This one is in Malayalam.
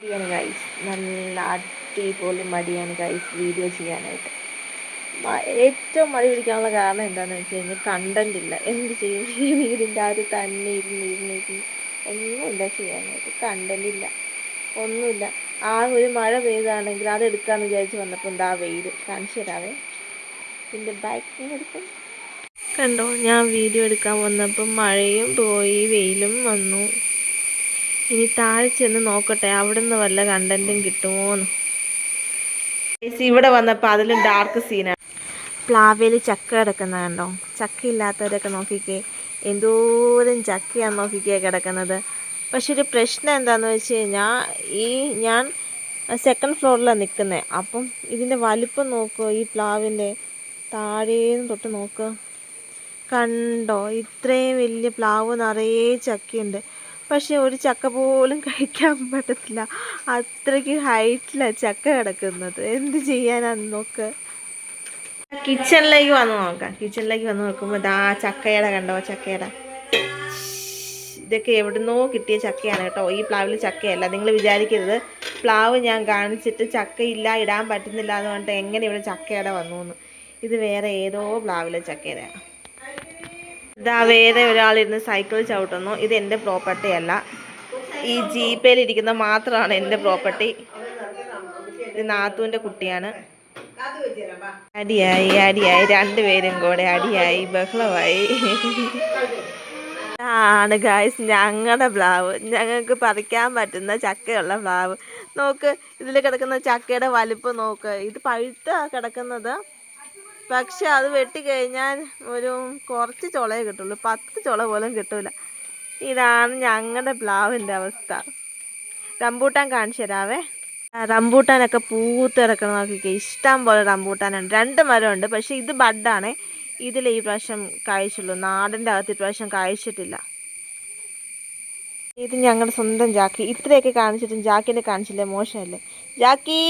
മടിയാണ് ഗൈസ്, നല്ല അടിപൊളി മടിയാണ് ഗൈസ് വീഡിയോ ചെയ്യാനായിട്ട്. ഏറ്റവും മടി പിടിക്കാനുള്ള കാരണം എന്താണെന്ന് വെച്ച് കഴിഞ്ഞാൽ കണ്ടന്റ് ഇല്ല. എന്ത് ചെയ്യും, ഈ വീടിൻ്റെ അത് തന്നെ ഇരുന്ന് ഒന്നുമില്ല ചെയ്യാനായിട്ട്, കണ്ടന്റ് ഇല്ല, ഒന്നുമില്ല. ആ ഒരു മഴ പെയ്താണെങ്കിൽ അത് എടുക്കാമെന്ന് വിചാരിച്ച് വന്നപ്പോൾ എന്താ വെയിൽ കാണിച്ചു തരാവേ. ഇതിൻ്റെ ബാക്കിങ് എടുക്കും കണ്ടോ. ഞാൻ വീഡിയോ എടുക്കാൻ വന്നപ്പോൾ മഴയും പോയി വെയിലും വന്നു. ഇനി താഴെ ചെന്ന് നോക്കട്ടെ അവിടെ നിന്ന് വല്ല കണ്ടന്റും കിട്ടുമോന്ന്. ഇവിടെ വന്നപ്പോൾ അതിലും ഡാർക്ക് സീനാണ്. പ്ലാവിൽ ചക്ക കിടക്കുന്ന കണ്ടോ. ചക്ക ഇല്ലാത്തവരൊക്കെ നോക്കിക്കേ, എന്തോരം ചക്കയാണ് നോക്കിക്കേ കിടക്കുന്നത്. പക്ഷെ ഒരു പ്രശ്നം എന്താണെന്ന് വെച്ച് കഴിഞ്ഞാൽ ഞാൻ സെക്കൻഡ് ഫ്ലോറിലാണ് നിൽക്കുന്നത്. അപ്പം ഇതിൻ്റെ വലിപ്പം നോക്കുക, ഈ പ്ലാവിൻ്റെ താഴേന്ന് തൊട്ട് നോക്കുക. കണ്ടോ, ഇത്രയും വലിയ പ്ലാവ് നിറയെ ചക്കയുണ്ട്. പക്ഷെ ഒരു ചക്ക പോലും കഴിക്കാൻ പറ്റത്തില്ല, അത്രയ്ക്ക് ഹൈറ്റിലാണ് ചക്ക കിടക്കുന്നത്. എന്ത് ചെയ്യാനാന്ന് നോക്ക്. കിച്ചണിലേക്ക് വന്ന് നോക്കാം. കിച്ചണിലേക്ക് വന്ന് നോക്കുമ്പോൾ ഇതാ ചക്കയുടെ കണ്ടോ, ചക്കയുടെ ഇതൊക്കെ എവിടുന്നോ കിട്ടിയ ചക്കയാണ് കേട്ടോ. ഈ പ്ലാവിൽ ചക്കയല്ല. നിങ്ങൾ വിചാരിക്കരുത് പ്ലാവ് ഞാൻ കാണിച്ചിട്ട് ചക്കയില്ല, ഇടാൻ പറ്റുന്നില്ല എന്ന് പറഞ്ഞിട്ട് എങ്ങനെ ഇവിടെ ചക്കയുടെ വന്നു എന്ന്. ഇത് വേറെ ഏതോ പ്ലാവിലെ ചക്കയുടെയാണ്. ഇതാ വേറെ ഒരാളിരുന്ന് സൈക്കിൾ ചവിട്ടുന്നു. ഇത് എൻ്റെ പ്രോപ്പർട്ടി അല്ല, ഈ ജീപ്പയിലിരിക്കുന്ന മാത്രമാണ് എൻ്റെ പ്രോപ്പർട്ടി. ഇത് നാത്തൂൻ്റെ കുട്ടിയാണ്. അടിയായി രണ്ടുപേരും കൂടെ അടിയായി, ബഹളമായി. ആണ് ഗായ്സ് ഞങ്ങളുടെ പ്ലാവ്, ഞങ്ങൾക്ക് പറിക്കാൻ പറ്റുന്ന ചക്കയുള്ള പ്ലാവ്. നോക്ക്, ഇതിൽ കിടക്കുന്ന ചക്കയുടെ വലിപ്പം നോക്ക്. ഇത് പഴുത്താ കിടക്കുന്നത്, പക്ഷെ അത് വെട്ടിക്കഴിഞ്ഞാൽ ഒരു കുറച്ച് ചുളയേ കിട്ടുള്ളൂ, 10 ചുള പോലും കിട്ടൂല. ഇതാണ് ഞങ്ങളുടെ പ്ലാവിൻ്റെ അവസ്ഥ. റംബൂട്ടാൻ കാണിച്ചു തരാവേ. റംബൂട്ടാനൊക്കെ പൂത്ത് കിടക്കണം നോക്കിക്കേ. ഇഷ്ടം പോലെ റംബൂട്ടാനുണ്ട്. 2 മരമുണ്ട്, പക്ഷെ ഇത് ബഡാണ്. ഇതിൽ ഈ പ്രാവശ്യം കായ്ച്ചുള്ളൂ. നാടിൻ്റെ അകത്ത് ഈ പ്രാവശ്യം കായ്ച്ചിട്ടില്ല. ഇത് ഞങ്ങളുടെ സ്വന്തം ജാക്കി. ഇത്രയൊക്കെ കാണിച്ചിട്ടും ജാക്കിനെ കാണിച്ചില്ലേ, മോശമല്ലേ ജാക്കി?